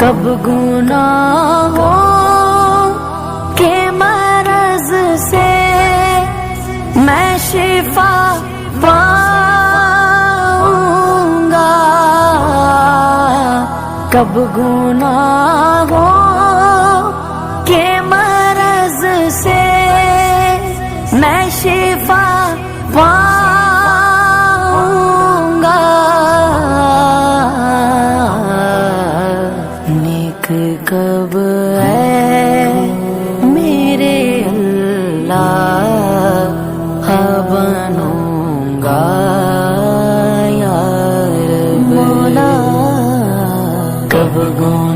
कब गुनाहों के मरज से मैं शिफा पाऊंगा, कब गुनाहों के मरज से मैं शिफा पाऊंगा। नेक कब है मेरे अल्लाह बनूंगा यार मौला, कब गुनाह